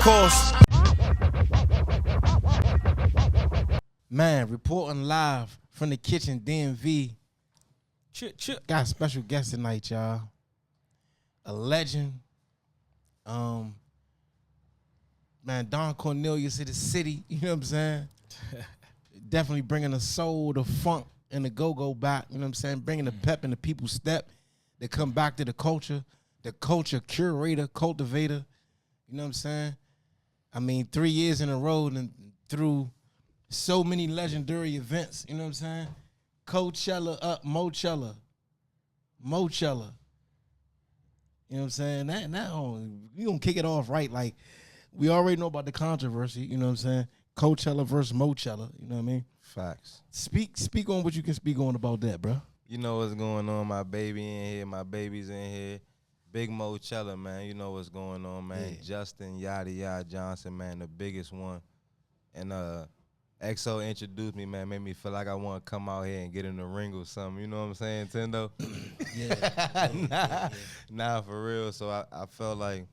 course. Man, reporting live from the kitchen, DMV. Got a special guest tonight, y'all. A legend. Man, Don Cornelius of the city. You know what I'm saying? Definitely bringing the soul, the funk, and the go-go back. You know what I'm saying? Bringing the pep in the people's step. They come back to the culture curator, cultivator. You know what I'm saying? I mean, 3 years in a row and through so many legendary events. You know what I'm saying? Coachella Moechella. You know what I'm saying? Now we gonna kick it off right. Like, we already know about the controversy. You know what I'm saying? Coachella versus Moechella. You know what I mean? Facts. Speak on what you can speak on about that, bro. You know what's going on. My baby in here. My baby's in here. Big Moechella, man. You know what's going on, man. Yeah. Justin Yaddiya Johnson, man, the biggest one. And XO introduced me, man, made me feel like I want to come out here and get in the ring or something. You know what I'm saying, Tendo? Nah, for real. So I felt like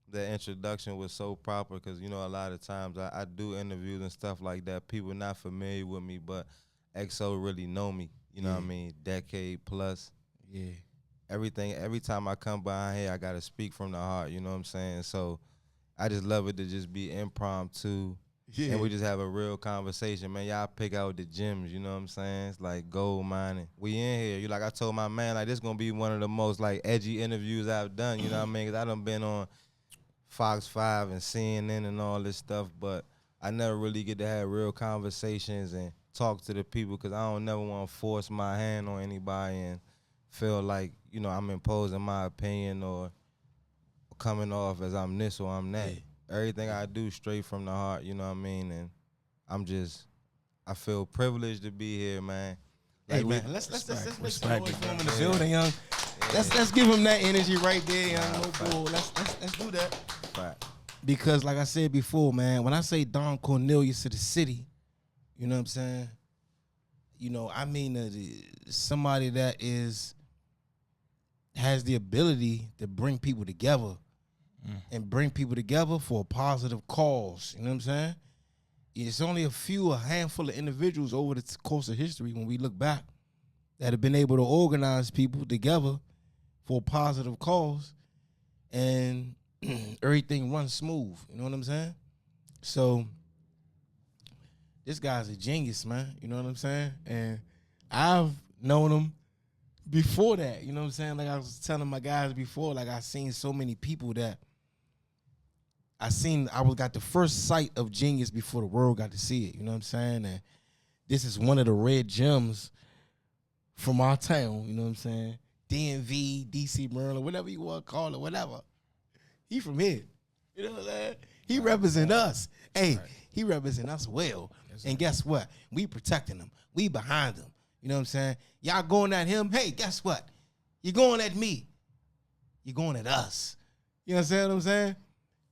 the introduction was so proper because, you know, a lot of times I do interviews and stuff like that. People not familiar with me, but XO really know me. You know what I mean? Decade plus. Yeah. Everything, every time I come behind here, I got to speak from the heart. You know what I'm saying? So I just love it to just be impromptu. Yeah. And we just have a real conversation, man. Y'all pick out the gems, you know what I'm saying? It's like gold mining. We in here. You like I told my man, like this gonna be one of the most like edgy interviews I've done. You know what I mean? Cause I done been on Fox 5 and CNN and all this stuff, but I never really get to have real conversations and talk to the people because I don't never want to force my hand on anybody and feel like, you know, I'm imposing my opinion or coming off as I'm this or I'm that. Yeah. Everything I do straight from the heart, you know what I mean? And I feel privileged to be here, man. Hey, Like man, let's make some respect, noise for him in the building, young. Let's give him that energy right there, young. No bull. Let's do that. Fact. Because like I said before, man, when I say Don Cornelius to the city, you know what I'm saying? You know, I mean somebody that has the ability to bring people together and bring people together for a positive cause. You know what I'm saying? It's only a handful of individuals over the course of history when we look back that have been able to organize people together for a positive cause and everything runs smooth. You know what I'm saying? So this guy's a genius, man. You know what I'm saying? And I've known him before that. You know what I'm saying? Like I was telling my guys before, like I've seen so many people that got the first sight of genius before the world got to see it. You know what I'm saying? And this is one of the red gems from our town. You know what I'm saying? DMV, DC, Maryland, whatever you want to call it, whatever. He from here. You know what I'm saying? He represent us. Hey, he represent us well. And guess what? We protecting him. We behind him. You know what I'm saying? Y'all going at him. Hey, guess what? You're going at me. You're going at us. You know what I'm saying?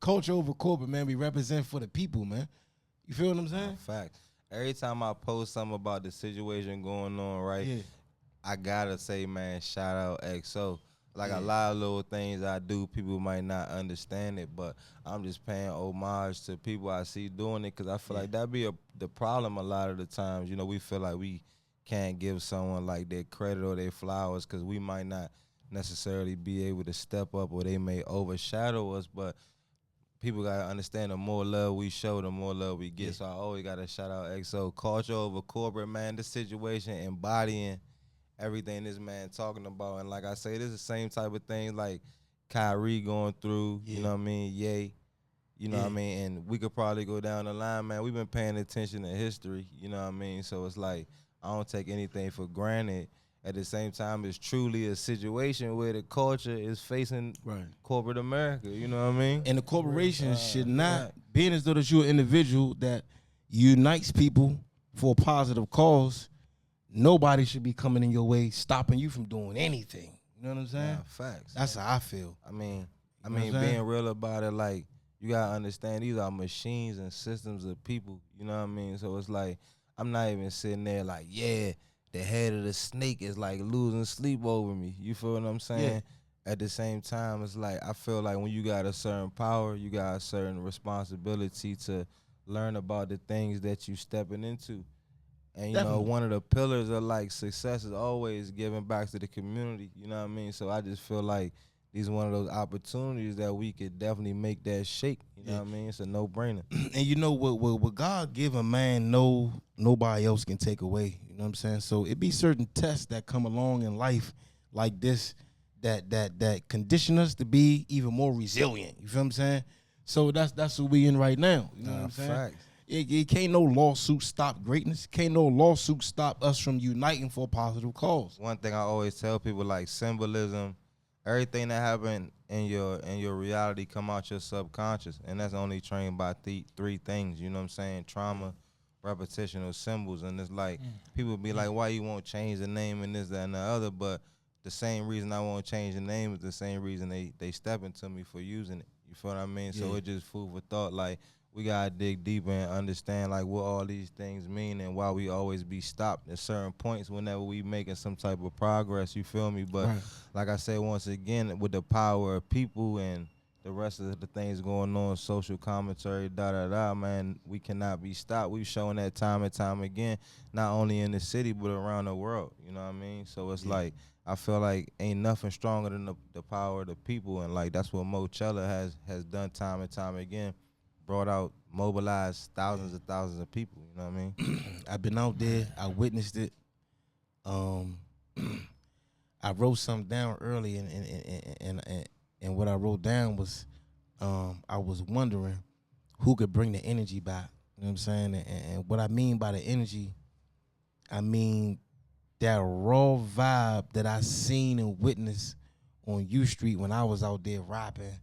Culture over corporate, man. We represent for the people, man. You feel what I'm saying? Fact. Every time I post something about the situation going on, right, I gotta say, man, shout out XO. Like a lot of little things I do, people might not understand it, but I'm just paying homage to people I see doing it because I feel like that be the problem a lot of the times. You know, we feel like we can't give someone like their credit or their flowers because we might not necessarily be able to step up or they may overshadow us, but people gotta understand the more love we show, the more love we get. Yeah. So I always gotta shout out XO. Culture over corporate, man. This situation embodying everything this man talking about. And like I say, this is the same type of thing like Kyrie going through, you know what I mean? Yay. You know what I mean? And we could probably go down the line, man. We've been paying attention to history, you know what I mean? So it's like I don't take anything for granted. At the same time, it's truly a situation where the culture is facing corporate America. You know what I mean? And the corporation should not, being as though that you're an individual that unites people for a positive cause, nobody should be coming in your way, stopping you from doing anything. You know what I'm saying? Facts. That's how I feel. I mean, being real about it, like, you gotta understand these are machines and systems of people. You know what I mean? So it's like, I'm not even sitting there like, the head of the snake is like losing sleep over me. You feel what I'm saying? at the same time, it's like I feel like when you got a certain power, you got a certain responsibility to learn about the things that you stepping into. And you know, Definitely. one of the pillars of like success is always giving back to the community. You know what I mean? So I just feel like these one of those opportunities that we could definitely make that shake. You know what I mean? It's a no brainer. And you know what God give a man, nobody else can take away. You know what I'm saying? So it be certain tests that come along in life like this that condition us to be even more resilient. You feel what I'm saying? So that's what we in right now. You know what I'm saying? Facts. It can't no lawsuit stop greatness. Can't no lawsuit stop us from uniting for a positive cause. One thing I always tell people, like symbolism, everything that happened in your reality come out your subconscious, and that's only trained by three things. You know what I'm saying? Trauma, repetition, or symbols. And it's like people be like, why you won't change the name and this, that, and the other? But the same reason I won't change the name is the same reason they step into me for using it. You feel what I mean? So it's just food for thought. Like, we gotta dig deeper and understand like what all these things mean and why we always be stopped at certain points whenever we making some type of progress. You feel me? But like I said, once again, with the power of people and the rest of the things going on, social commentary, man, we cannot be stopped. We've shown that time and time again, not only in the city but around the world. You know what I mean? So it's like I feel like ain't nothing stronger than the power of the people, and like that's what Moechella has done time and time again. Brought out, mobilized thousands of people. You know what I mean? I've been out there. I witnessed it. I wrote something down early, and what I wrote down was, I was wondering who could bring the energy back. You know what I'm saying? And what I mean by the energy, I mean that raw vibe that I seen and witnessed on U Street when I was out there rapping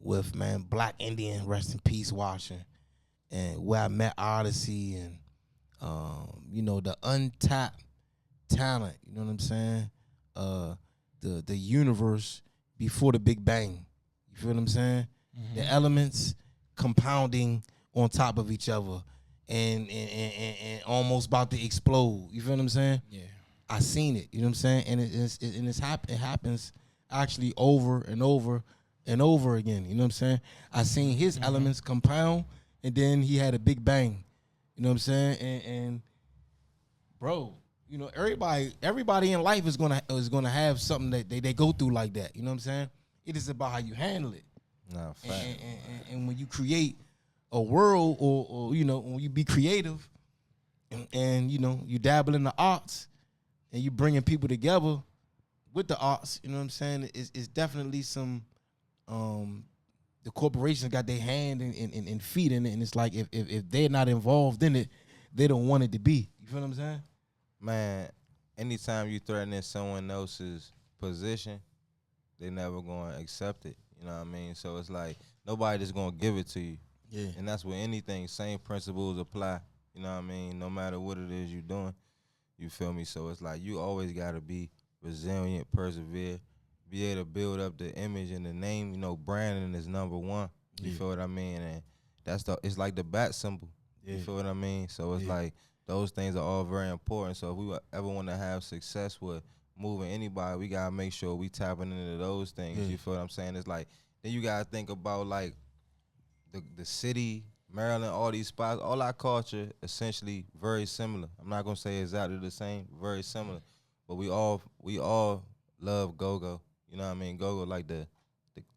with, man, Black Indian, rest in peace, watching, and where I met Odyssey and, you know, the untapped talent, you know what I'm saying? The universe before the Big Bang. You feel what I'm saying? Mm-hmm. The elements compounding on top of each other and almost about to explode. You feel what I'm saying? Yeah. I seen it, you know what I'm saying? And it happens actually over and over and over again. You know what I'm saying? I seen his elements compound, and then he had a big bang. You know what I'm saying? And bro, you know, everybody in life is gonna have something that they go through like that. You know what I'm saying? It is about how you handle it. No, fact. And when you create a world, or you know, when you be creative, and you know, you dabble in the arts, and you bringing people together with the arts. You know what I'm saying? It's definitely some. The corporations got their hand and feet in it, and it's like if they're not involved in it, they don't want it to be. You feel what I'm saying? Man, anytime you threaten someone else's position, they never gonna accept it. You know what I mean? So it's like nobody just gonna give it to you. Yeah. And that's with anything. Same principles apply. You know what I mean? No matter what it is you're doing. You feel me? So it's like you always gotta be resilient, persevere, be able to build up the image and the name. You know, branding is number one. You feel what I mean? And it's like the bat symbol. You feel what I mean? So it's like those things are all very important. So if we ever want to have success with moving anybody, we gotta make sure we tapping into those things. You feel what I'm saying? It's like then you gotta think about like the city, Maryland, all these spots, all our culture essentially very similar. I'm not gonna say exactly the same, very similar. But we all love go-go. You know what I mean? Go-go like the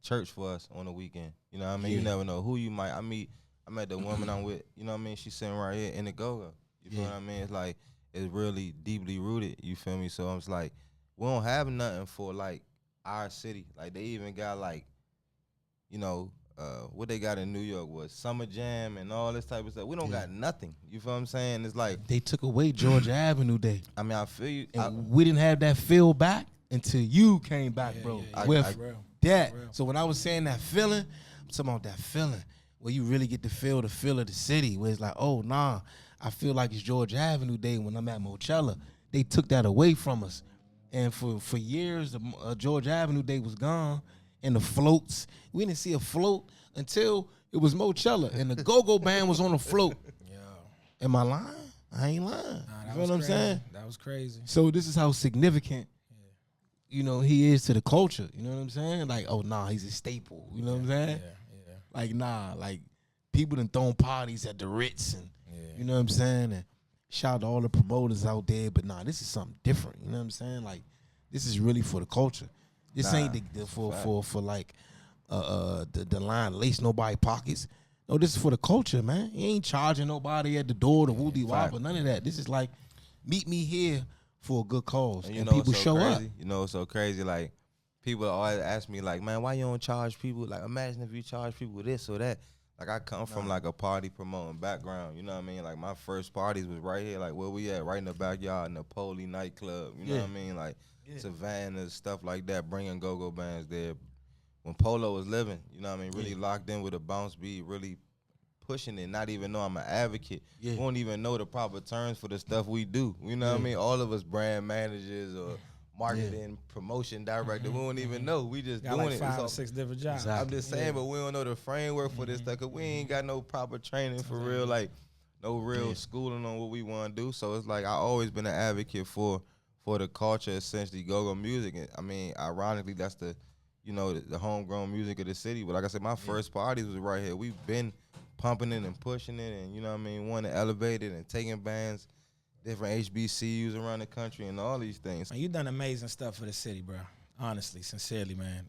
church for us on the weekend. You know what I mean? You never know who you might. I met the woman I'm with, you know what I mean? She's sitting right here in the go-go. You feel what I mean? It's like it's really deeply rooted, you feel me? So it's like we don't have nothing for like our city. Like they even got like, you know, what they got in New York was Summer Jam and all this type of stuff. We don't got nothing. You feel what I'm saying? It's like they took away Georgia Avenue Day. I mean, I feel you. And we didn't have that feel back until you came back, bro. With that. So when I was saying that feeling, I'm talking about that feeling where you really get to feel the feel of the city, where it's like, oh, nah, I feel like it's Georgia Avenue Day when I'm at Moechella. They took that away from us. And for years, the Georgia Avenue Day was gone. And the floats, we didn't see a float until it was Moechella. And the go-go band was on the float. Yeah. Am I lying? I ain't lying. Nah, you feel what I'm saying? That was crazy. So this is how significant, you know, he is to the culture. You know what I'm saying? Like, oh nah, he's a staple. You know what I'm saying? Yeah. Like nah, like people done thrown parties at the Ritz and you know what I'm saying? And shout out to all the promoters out there, but nah, this is something different. You know what I'm saying? Like this is really for the culture. This ain't for like the line lace nobody pockets. No, this is for the culture, man. He ain't charging nobody at the door to woody wop or none of that. This is like meet me here for a good cause, and people show up. You know, it's so crazy. Like people always ask me, like, man, why you don't charge people? Like, imagine if you charge people this or that. Like, I come from like a party promoting background. You know what I mean? Like, my first parties was right here. Like, where we at? Right in the backyard in the Napoli nightclub. You know what I mean? Like, Savannah, stuff like that. Bringing go-go bands there. When Polo was living, you know what I mean? Really locked in with a bounce beat, really pushing it, not even know I'm an advocate. We don't even know the proper terms for the stuff we do. You know what I mean? All of us brand managers or marketing, promotion director, we don't even know. We just got doing like it. 5 or 6 different jobs. Exactly. I'm just saying, but we don't know the framework for this stuff because we ain't got no proper training for real, like no real schooling on what we want to do. So it's like I always been an advocate for the culture, essentially go-go music. And I mean, ironically, that's the homegrown music of the city. But like I said, my first parties was right here. We've been pumping it and pushing it and, you know what I mean, wanting to elevate it and taking bands, different HBCUs around the country and all these things. Man, you've done amazing stuff for the city, bro. Honestly, sincerely, man.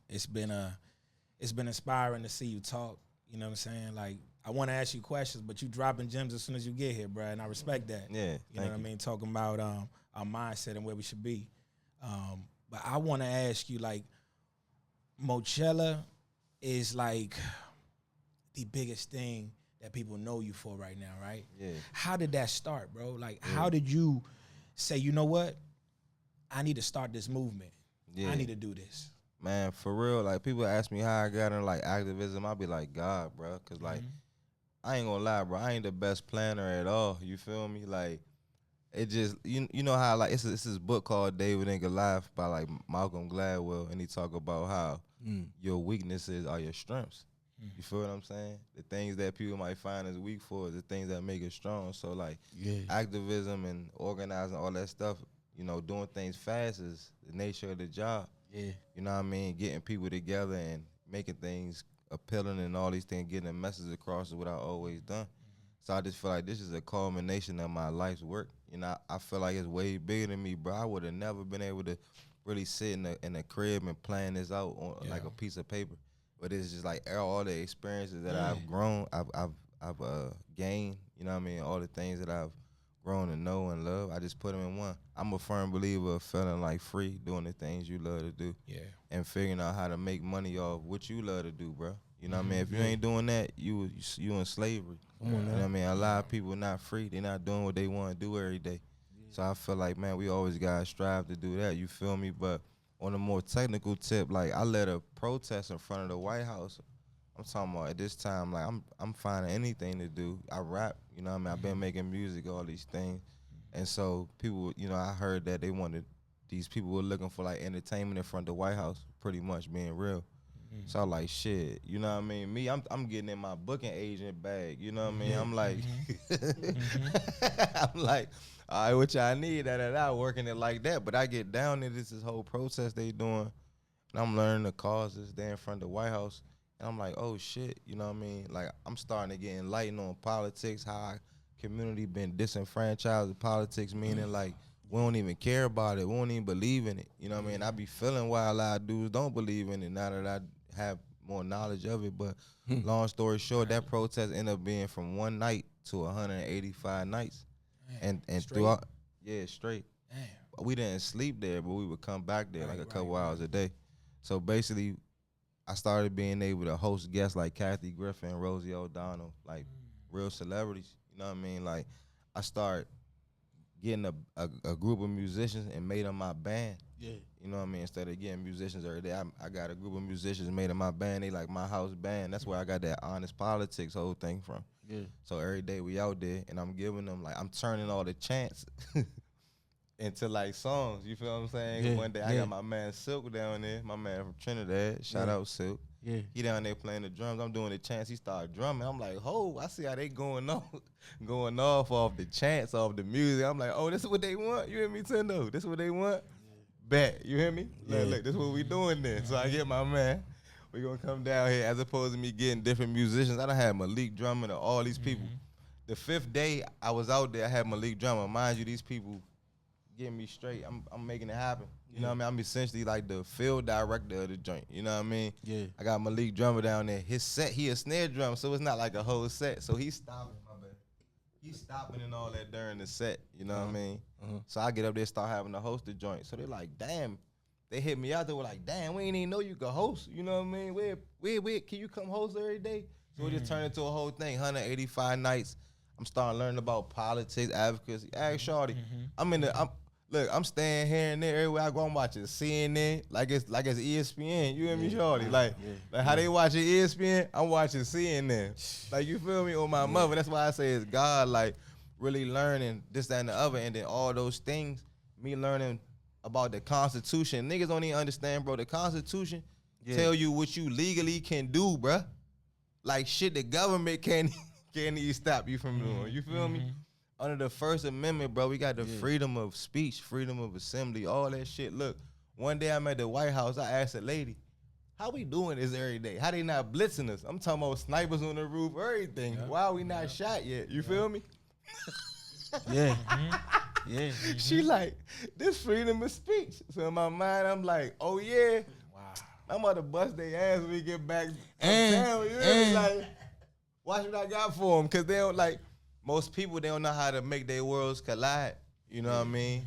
It's been inspiring to see you talk. You know what I'm saying? Like, I want to ask you questions, but you dropping gems as soon as you get here, bro, and I respect that. Yeah, you know what I mean? Talking about our mindset and where we should be. But I want to ask you, like, Moechella is like the biggest thing that people know you for right now, right? Yeah. How did that start, bro? Like, how did you say, you know what? I need to start this movement. Yeah. I need to do this. Man, for real, like, people ask me how I got into, like, activism. I be like, God, bro, because, like, I ain't gonna lie, bro. I ain't the best planner at all. You feel me? Like, it just, you know how, like, it's this book called David and Goliath by, like, Malcolm Gladwell, and he talk about how your weaknesses are your strengths. You feel what I'm saying? The things that people might find as weak for is the things that make us strong. So, like, activism and organizing, all that stuff, you know, doing things fast is the nature of the job. Yeah. You know what I mean? Getting people together and making things appealing and all these things, getting a message across is what I always done. So I just feel like this is a culmination of my life's work. You know, I feel like it's way bigger than me, bro. I would have never been able to really sit in a crib and plan this out on like a piece of paper. But it's just like all the experiences that I've grown, I've gained. You know what I mean? All the things that I've grown to know and love, I just put them in one. I'm a firm believer of feeling like free, doing the things you love to do, and figuring out how to make money off what you love to do, bro. You know what I mean? If you ain't doing that, you in slavery. You know what I mean? A lot of people are not free. They're not doing what they want to do every day. So I feel like, man, we always gotta strive to do that. You feel me? But on a more technical tip, like, I led a protest in front of the White House. I'm talking about at this time, like, I'm finding anything to do. I rap, you know what I mean? I've been making music, all these things. And so people, you know, I heard that these people were looking for, like, entertainment in front of the White House, pretty much being real. So I was like, shit, you know what I mean? Me, I'm getting in my booking agent bag, you know what I mean? I'm like, I'm like, all right, what y'all need, working it like that. But I get down to this whole protest they doing, and I'm learning the causes there in front of the White House. And I'm like, oh shit, you know what I mean? Like, I'm starting to get enlightened on politics, how our community been disenfranchised with politics, meaning like we don't even care about it, we don't even believe in it. You know what I mean? I be feeling why a lot of dudes don't believe in it now that I have more knowledge of it. But long story short, that protest ended up being from one night to 185 nights. And straight? Throughout, straight. Damn. We didn't sleep there, but we would come back there like a couple hours a day. So basically, I started being able to host guests like Kathy Griffin, Rosie O'Donnell, like real celebrities. You know what I mean? Like, I started getting a group of musicians and made them my band. Yeah. You know what I mean? Instead of getting musicians every day, I got a group of musicians made them my band. They like my house band. That's where I got that honest politics whole thing from. Yeah. So every day we out there, and I'm giving them, like, I'm turning all the chants into, like, songs. You feel what I'm saying? Yeah. One day I got my man Silk down there, my man from Trinidad. Shout out Silk. Yeah. He down there playing the drums. I'm doing the chants. He started drumming. I'm like, I see how they going off the chants, off the music. I'm like, oh, this is what they want? You hear me, Tendo? This is what they want? Bet, you hear me? Look, this is what we doing then. So I get my man. We gonna come down here as opposed to me getting different musicians. I done had Malik drumming and all these people. The 5th day I was out there, I had Malik drumming. Mind you, these people getting me straight. I'm making it happen. You know what I mean? I'm essentially like the field director of the joint. You know what I mean? Yeah. I got Malik drummer down there. His set, he a snare drummer, so it's not like a whole set. So he's stopping, my bad. He's stopping and all that during the set. You know what I mean? So I get up there, start having to host the joint. So they're like, damn. They hit me out. They were like, damn, we ain't even know you could host. You know what I mean? Where can you come host every day? So it just turned into a whole thing. 185 nights. I'm starting learning about politics, advocacy. Ask Shorty. I'm staying here and there everywhere I go. I'm watching CNN like it's ESPN. You hear me, Shorty? Like how they watching ESPN, I'm watching CNN. Like, you feel me? On my mother. That's why I say it's God. Like, really learning this, that, and the other, and then all those things. Me learning about the Constitution. Niggas don't even understand, bro. The Constitution tell you what you legally can do, bruh. Like, shit the government can't even stop you from doing. You feel me? Under the First Amendment, bro, we got the freedom of speech, freedom of assembly, all that shit. Look, one day I'm at the White House, I asked a lady, how we doing this every day? How they not blitzing us? I'm talking about snipers on the roof, everything. Why are we not shot yet? You feel me? She like, this freedom of speech. So in my mind, I'm like, oh yeah. Wow. I'm about to bust their ass when we get back uptown. Like, watch what I got for them. Because they don't, like, most people, they don't know how to make their worlds collide. You know what I mean?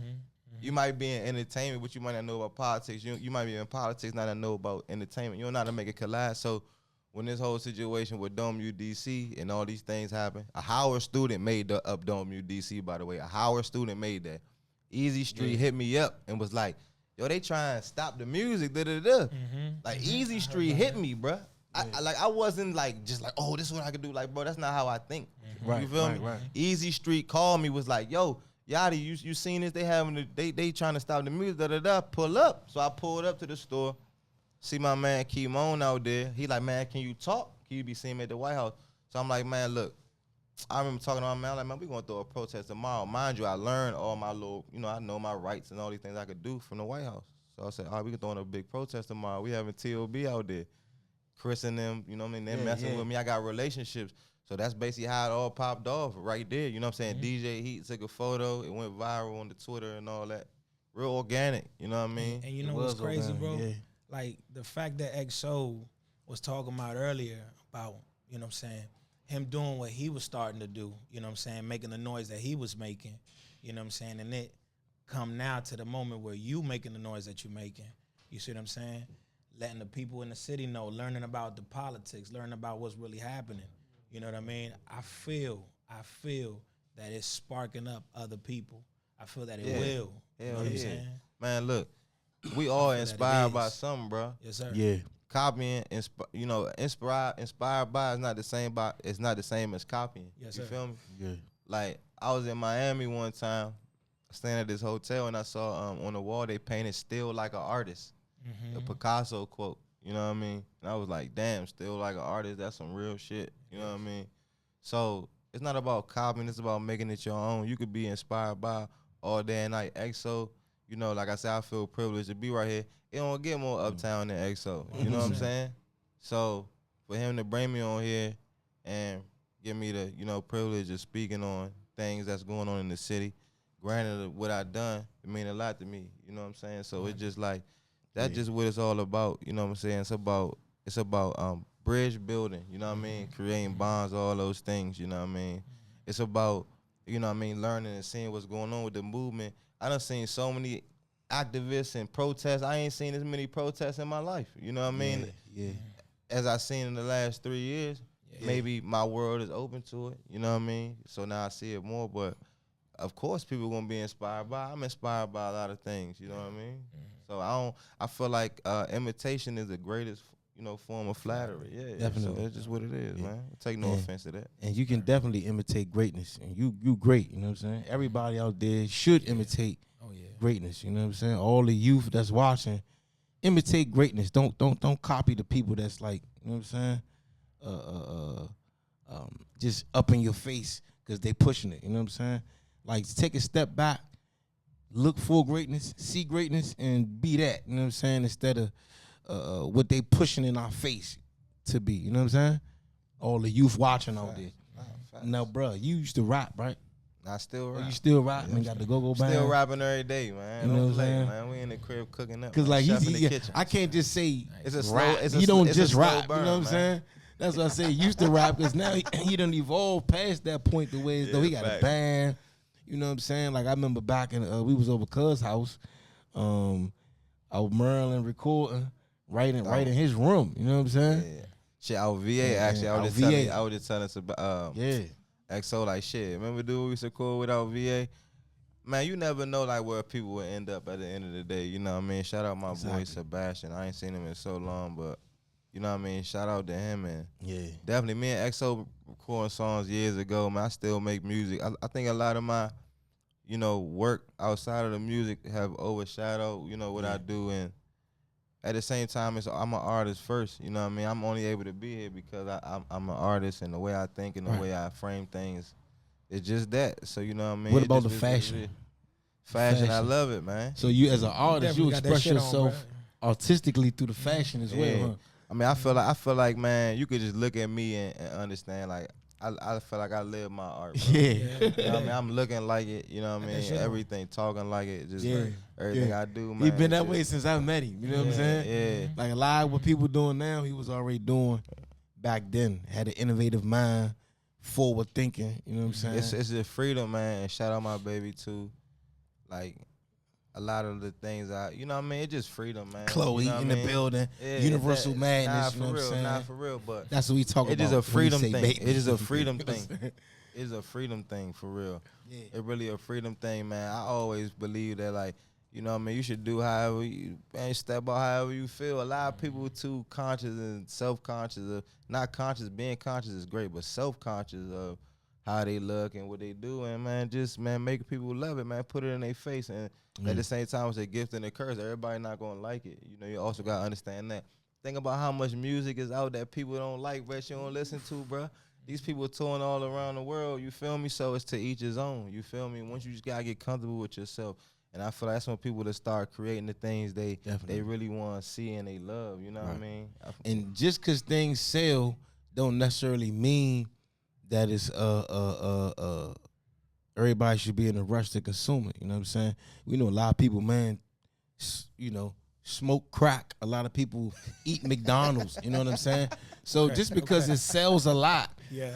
You might be in entertainment, but you might not know about politics. You might be in politics, not know about entertainment. You don't know how to make it collide. So when this whole situation with Dome UDC and all these things happen, a Howard student made up Dome UDC, by the way. A Howard student made that. Easy Street hit me up and was like, yo, they trying to stop the music, Like, Easy Street hit me, bruh. I wasn't like, just like, oh, this is what I could do. Like, bro, that's not how I think. You feel me? Right. Easy Street called me, was like, yo, Yaddy, you seen this? They trying to stop the music, pull up. So I pulled up to the store, see my man Keemon out there. He like, man, can you talk? Can you be seeing me at the White House? So I'm like, man, look, I remember talking to my man, like, man, we gonna throw a protest tomorrow. Mind you, I learned all my little, I know my rights and all these things I could do from the White House. So I said, all right, we can throw in a big protest tomorrow. We having TOB out there. Chris and them, you know what I mean? They're messing with me. I got relationships. So that's basically how it all popped off right there. You know what I'm saying? DJ Heat took a photo. It went viral on the Twitter and all that. Real organic. You know what I mean? And you know what's crazy, bro? Yeah. Like, the fact that XO was talking about earlier about, you know what I'm saying, him doing what he was starting to do, you know what I'm saying, making the noise that he was making, you know what I'm saying, and it come now to the moment where you making the noise that you're making. You see what I'm saying? Letting the people in the city know, learning about the politics, learning about what's really happening. You know what I mean? I feel that it's sparking up other people. I feel that it will. You know what I'm saying? Man, look, we all inspired by something, bro. Yes, sir. Yeah. Copying, inspired by is not the same. It's not the same as copying. Yes, you sir. feel me? Yeah. Like, I was in Miami one time, staying at this hotel, and I saw on the wall they painted "Still Like an Artist," the Picasso quote. You know what I mean? And I was like, damn, still like an artist. That's some real shit. You know what I mean? So it's not about copying. It's about making it your own. You could be inspired by all day and night. EXO, like I said, I feel privileged to be right here. It don't get more uptown than EXO. You know what I'm saying? So for him to bring me on here and give me the, privilege of speaking on things that's going on in the city, granted what I done, it mean a lot to me. You know what I'm saying? So it's just like, that's just what it's all about. You know what I'm saying? It's about bridge building. You know what I mean? Creating bonds, all those things. You know what I mean? It's about, learning and seeing what's going on with the movement. I done seen so many activists and protests. I ain't seen as many protests in my life. You know what I mean? Yeah. As I seen in the last 3 years, maybe my world is open to it. You know what I mean? So now I see it more. But of course, people gonna be inspired by. I'm inspired by a lot of things. You know what I mean? So I feel like imitation is the greatest, form of flattery. Yeah, definitely. So that's just what it is, man. Take no offense to that. And you can definitely imitate greatness. And you great, you know what I'm saying? Everybody out there should imitate greatness, you know what I'm saying? All the youth that's watching, imitate greatness. Don't copy the people that's like, you know what I'm saying? Just up in your face because they pushing it, you know what I'm saying? Like, take a step back, look for greatness, see greatness, and be that. You know what I'm saying? Instead of what they pushing in our face to be. You know what I'm saying? All the youth watching out there. Now, bro, you used to rap, right? I still rap. You still rap? Man, got the go-go band. Still rapping every day, man. You know what I'm Don't play, saying? man. We in the crib cooking up. Cause like chef in he's, the kitchen. I can't just say It's a slow. rap. It's He don't just slow rap. burn, You know what I'm man. saying? That's what I say. He used to rap because now he done evolved past that point the way as though he got a band. You know what I'm saying? Like I remember back in we was over Cuz house, out Maryland recording, right in his room. You know what I'm saying? Yeah. Shit, our VA actually. I was just telling us about XO like shit. Remember dude we used to record with our VA? Man, you never know like where people will end up at the end of the day. You know what I mean? Shout out my boy Sebastian. I ain't seen him in so long, but you know what I mean? Shout out to him, man. Yeah. Definitely. Me and XO recording songs years ago, man. I still make music. I think a lot of my, work outside of the music have overshadowed, what I do. And at the same time, I'm an artist first. You know what I mean? I'm only able to be here because I'm an artist, and the way I think and the way I frame things, it's just that. So, you know what I mean? What about the fashion? Fashion, I love it, man. So you as an artist, you express yourself artistically through the fashion as well, huh? I mean, I feel like, man, you could just look at me and understand, like, I feel like I live my art, bro. Yeah. You know what I mean? I'm looking like it, you know what I mean? Everything, talking like it, just everything I do, man. He been that way since I met him, you know what I'm saying? Yeah. Like a lot of what people doing now, he was already doing back then. Had an innovative mind, forward thinking, you know what I'm saying? It's just freedom, man, and shout out my baby, too. Like, a lot of the things you know what I mean? It's just freedom, man. Chloe you know in the building, Universal Madness, you know what I'm saying? Nah, for real, but that's what we talk about. It's just a freedom thing. Baby. It's just a freedom thing. It's a freedom thing, for real. Yeah. It's really a freedom thing, man. I always believe that, like, you know what I mean? You should do however you, man, step out however you feel. A lot of people too conscious and self-conscious of, not conscious, being conscious is great, but self-conscious of how they look and what they do. And, man, just, man, make people love it, man. Put it in their face. And at the same time, it's a gift and a curse. Everybody not going to like it. You know, you also got to understand that. Think about how much music is out that people don't like, but you don't listen to, bro. These people touring all around the world, you feel me? So it's to each his own, you feel me? Once you just got to get comfortable with yourself. And I feel like that's when people that start creating the things they really want to see and they love, you know what I mean? And just because things sell don't necessarily mean that it's everybody should be in a rush to consume it. You know what I'm saying? We know a lot of people, man, smoke crack. A lot of people eat McDonald's. You know what I'm saying? So just because it sells a lot,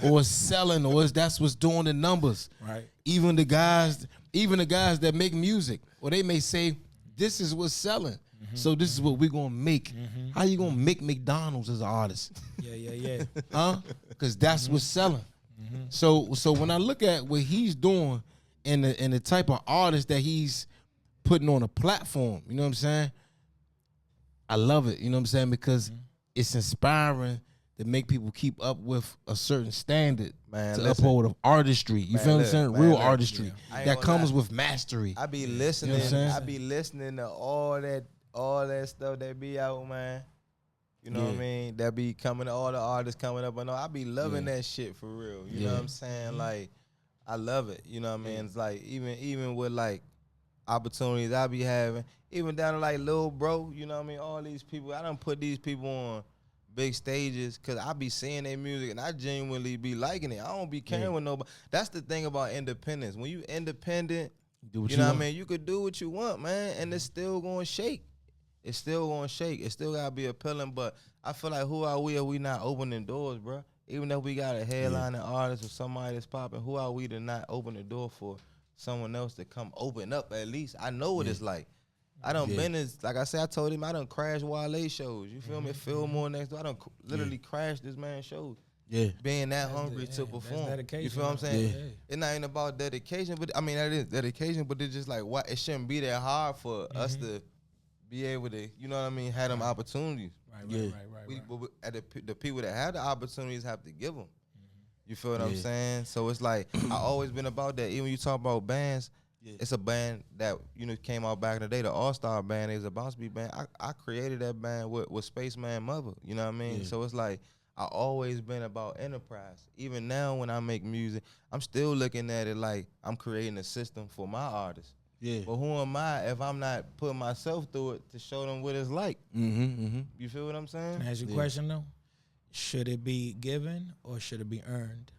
or it's selling, or that's what's doing the numbers. Right. Even the guys that make music, or they may say, this is what's selling. So this is what we're gonna make. How you gonna make McDonald's as an artist? Yeah. Huh? Because that's what's selling. So when I look at what he's doing and the type of artist that he's putting on a platform, you know what I'm saying? I love it, you know what I'm saying? Because it's inspiring to make people keep up with a certain standard, man, to uphold of artistry. You feel what I'm saying? Real artistry that comes with mastery. I be listening. You know I be listening to all that stuff that be out, man. You know what I mean? That be coming, all the artists coming up and all. I be loving that shit for real. You know what I'm saying? Like, I love it. You know what I mean? It's like even with like opportunities I be having, even down to like Lil Bro, you know what I mean? All these people, I done put these people on big stages because I be seeing their music and I genuinely be liking it. I don't be caring with nobody. That's the thing about independence. When you independent, you know what I mean? You could do what you want, man, and it's still going to shake. It's still going to shake. It still got to be appealing, but I feel like who are we if we not opening doors, bro? Even if we got a headlining artist or somebody that's popping, who are we to not open the door for someone else to come open up at least? I know what it's like. I done been as, like I said, I told him I done crashed Wale shows. You feel me? Fillmore next door. I done literally crashed this man's shows. Yeah. Being that hungry to perform. You feel what I'm saying? Yeah. It's not even about dedication, but I mean, that is dedication, but it's just like, what? It shouldn't be that hard for us to be able to, you know what I mean, have them opportunities. Right. But the people that have the opportunities have to give them. You feel what I'm saying? So it's like, I always been about that. Even when you talk about bands, it's a band that, you know, came out back in the day, the All-Star band. It was a Bounce Beat band. I created that band with Spaceman Mother. You know what I mean? So it's like, I always been about enterprise. Even now when I make music, I'm still looking at it like I'm creating a system for my artists. Yeah. But who am I if I'm not putting myself through it to show them what it's like? You feel what I'm saying? Can I ask you a question though? Should it be given or should it be earned?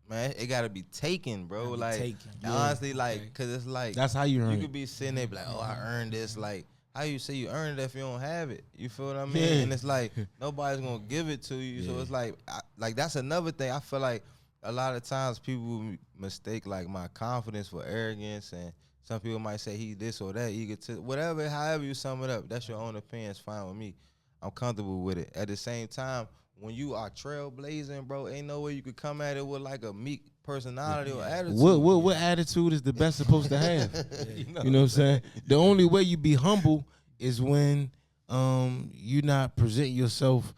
Man, it gotta be taken, bro. Like taken. honestly, Yeah. like, Okay. cause it's like That's how you earn you it. could be sitting there be like, oh, I earned this. Like, how you say you earned it if you don't have it? You feel what I mean? Yeah. And it's like nobody's gonna give it to you. So it's like, like that's another thing. I feel like a lot of times people mistake like my confidence for arrogance, and some people might say he this or that, egotist, whatever. However you sum it up, that's your own opinion. It's fine with me. I'm comfortable with it. At the same time, when you are trailblazing, bro, ain't no way you could come at it with like a meek personality or attitude. What attitude is the best supposed to have? You know what I'm saying? The only way you be humble is when you not present yourself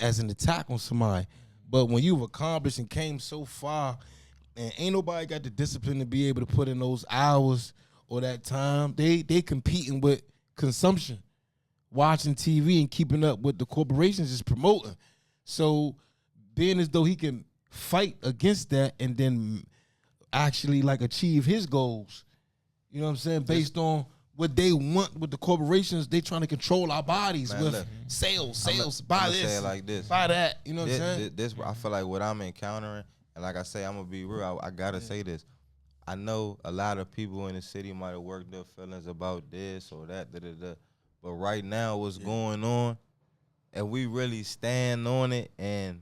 as an attack on somebody. But when you've accomplished and came so far, and ain't nobody got the discipline to be able to put in those hours or that time, they competing with consumption, watching TV and keeping up with the corporations is promoting. So being as though he can fight against that and then actually like achieve his goals, you know what I'm saying, based on what they want with the corporations, they trying to control our bodies with look, sales, buy this, say it like this, buy that, you know what I'm saying? This I feel like what I'm encountering, and like I say, I'm gonna be real. I gotta say this. I know a lot of people in the city might have worked their feelings about this or that, but right now what's going on, and we really stand on it and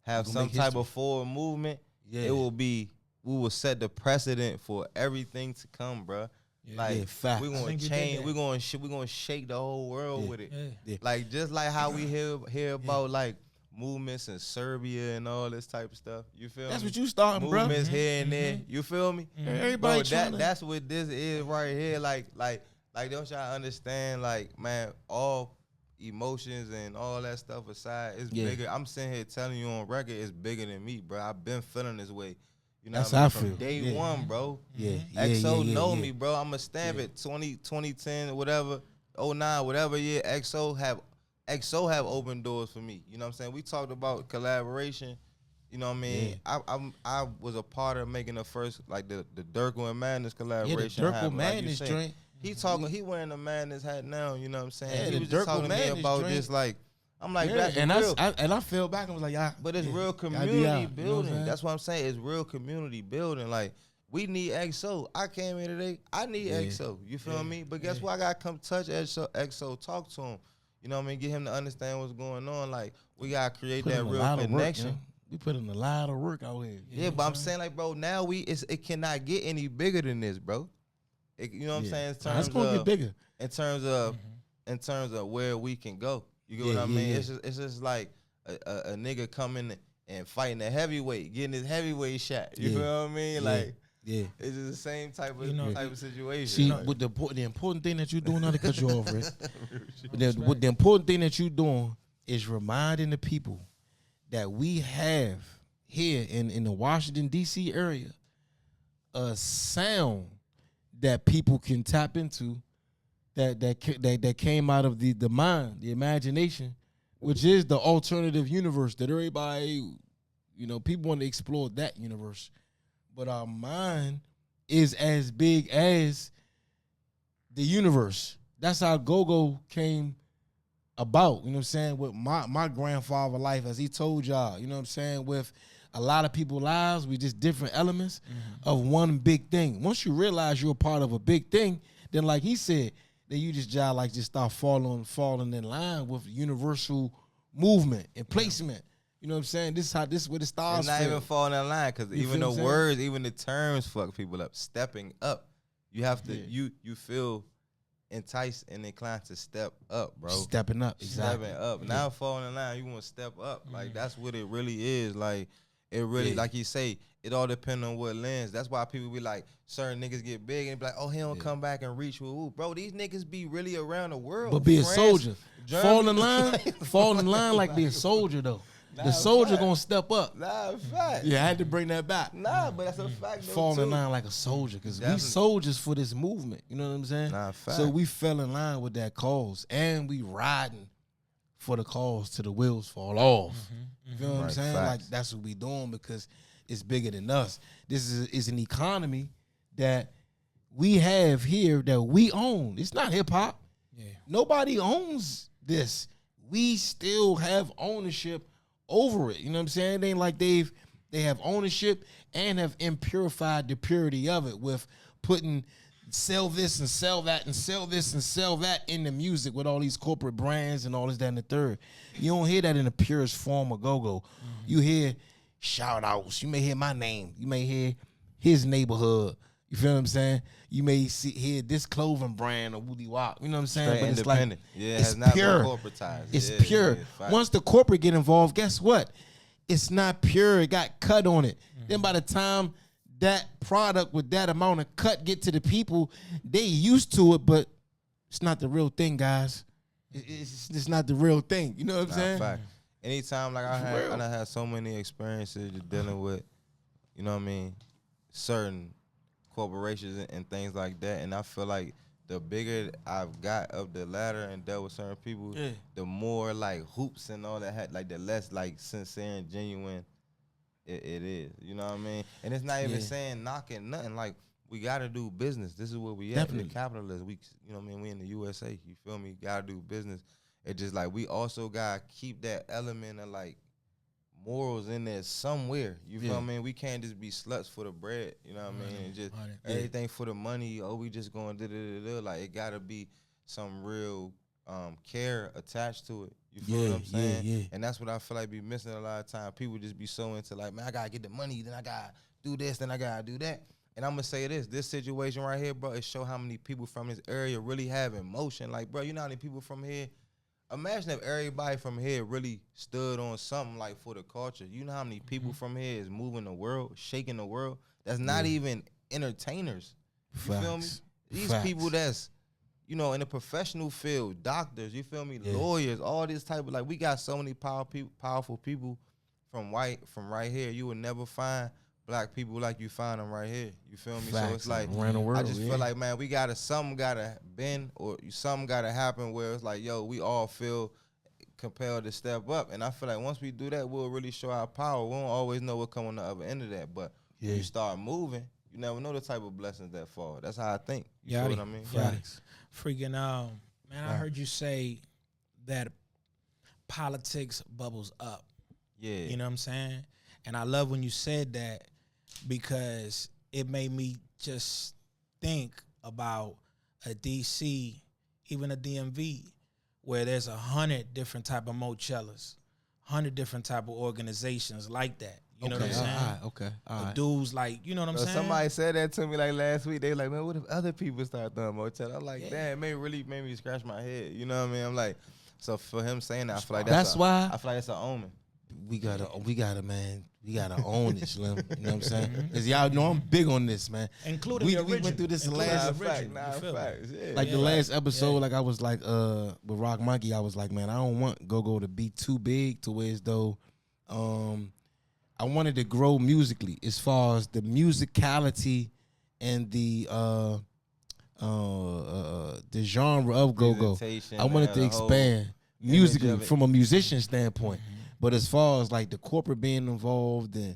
have some type of forward movement, it will be, we will set the precedent for everything to come, bro. Like we're gonna change, we're gonna shake the whole world with it. Like just like how we hear about like movements in Serbia and all this type of stuff. You feel me? That's what you starting, bro. Movements here and there. You feel me? Everybody Bro, that's what this is right here. Like don't y'all understand? Like, man, all emotions and all that stuff aside, it's bigger. I'm sitting here telling you on record, it's bigger than me, bro. I've been feeling this way. You know that's what I mean? how I feel. From day one, bro. XO know me, bro. I'ma stamp it 2010, whatever, 09, whatever year. XO have open doors for me. You know what I'm saying? We talked about collaboration. You know what I mean? I was a part of making the first, like the Durkle and Madness collaboration. Yeah, the Durkle Madness joint. He wearing the Madness hat now. You know what I'm saying? Yeah, he was just talking to me about this, like. I'm like, that's real. I fell back and was like, but it's real community building. You know that's what I'm saying. It's real community building. Like, we need XO. I came here today. I need XO. You feel me? But guess what? I got to come touch XO, talk to him. You know what I mean? Get him to understand what's going on. Like, we got to create that real connection. We put in a lot of work out here. Yeah, but I'm saying, like, bro, now it cannot get any bigger than this, bro. You know what I'm saying? It's going to get bigger. In terms of where we can go. You get what I mean? It's just like a nigga coming and fighting a heavyweight, getting his heavyweight shot. You feel what I mean? Like, it's just the same type of situation. See, with the important thing that you're doing, not to cut you off, Rick. What the important thing that you're doing is reminding the people that we have here in the Washington, D.C. area a sound that people can tap into that came out of the mind, the imagination, which is the alternative universe that everybody, people want to explore that universe. But our mind is as big as the universe. That's how go-go came about, you know what I'm saying, with my grandfather life, as he told y'all, you know what I'm saying, with a lot of people's lives, we just different elements of one big thing. Once you realize you're a part of a big thing, then like he said, then you just start falling in line with universal movement and placement. You know what I'm saying? This is where the stars. It's not even falling in line, because even the words, even the terms fuck people up. Stepping up. You have to you feel enticed and inclined to step up, bro. Stepping up, exactly. Stepping up. Now falling in line, you want to step up. Like, that's what it really is. Like, it really, like you say, it all depends on what lens. That's why people be like, certain niggas get big and be like, oh, he don't come back and reach with who. Bro, these niggas be really around the world. But be a soldier. Fall in line like be a soldier, though. The soldier gonna step up. Nah, fact. Yeah, I had to bring that back. Nah, but that's a fact. Fall in line like a soldier, because we soldiers for this movement. You know what I'm saying? Nah, fact. So we fell in line with that cause, and we riding for the cause till the wheels fall off. You feel what I'm saying? Facts. Like, that's what we doing, because it's bigger than us. This is an economy that we have here that we own. It's not hip hop. Yeah. Nobody owns this. We still have ownership over it. You know what I'm saying? It ain't like they have ownership and have impurified the purity of it with putting sell this and sell that and sell this and sell that in the music with all these corporate brands and all this, that, and the third. You don't hear that in the purest form of go-go. You hear shout outs. You may hear my name. You may hear his neighborhood. You feel what I'm saying? You may hear this clothing brand or Woody Wop. You know what I'm saying? Straight but it's independent. like, Yeah, it it's has not pure. been corporatized. It's Yeah, pure. yeah, Once the corporate get involved, guess what? It's not pure. It got cut on it. Then by the time that product with that amount of cut get to the people, they used to it, but it's not the real thing, guys. It's not the real thing. You know what I'm saying? Fact. Anytime, like I done had so many experiences just dealing with, you know what I mean, certain corporations and things like that, and I feel like the bigger I've got up the ladder and dealt with certain people, the more like hoops and all that had, like the less like sincere and genuine it is. You know what I mean? And it's not even saying knocking nothing. Like, we gotta do business. This is where we at. The capitalists. We, you know what I mean? We in the USA. You feel me? Gotta do business. It's just like we also gotta keep that element of like morals in there somewhere. You feel what I mean? We can't just be sluts for the bread. You know what I mean? And just everything for the money. Oh, we just going da-da-da-da. Like, it gotta be some real care attached to it. You feel what I'm saying? Yeah. And that's what I feel like be missing a lot of time. People just be so into like, man, I gotta get the money, then I gotta do this, then I gotta do that. And I'm gonna say this situation right here, bro, it show how many people from this area really have emotion. Like, bro, you know how many people from here, imagine if everybody from here really stood on something like for the culture. You know how many people from here is moving the world, shaking the world? That's not even entertainers. You feel me? These people that's, you know, in the professional field, doctors, you feel me, lawyers, all this type of, like, we got so many powerful people from right here. You would never find black people like you find them right here. You feel me? So it's like, around the world, I just feel like, man, something gotta bend or something gotta happen where it's like, yo, we all feel compelled to step up. And I feel like once we do that, we'll really show our power. We don't always know what come on the other end of that, but when you start moving, you never know the type of blessings that fall. That's how I think. You feel what I mean? Freaking man, I heard you say that politics bubbles up. Yeah. You know what I'm saying? And I love when you said that because it made me just think about a DC, even a DMV, where there's 100 different type of Moechellas, 100 different type of organizations like that. You know what I'm saying? All right. Dudes like, you know what I'm saying? Somebody said that to me like last week. They like, man, what if other people start throwing Moechella? I'm like, damn, it really made me scratch my head. You know what I mean? I'm like, so for him saying that, I feel like that's why I feel like it's an omen. We gotta own this, Slim. You know what I'm saying? Because y'all know I'm big on this, man. Including we the original. went through this last facts. Like the last episode, like I was like with Rock Monkey, I was like, man, I don't want Go-Go to be too big to where as though I wanted to grow musically as far as the musicality and the genre of Go-Go. I wanted to expand musically from a musician standpoint. But as far as like the corporate being involved and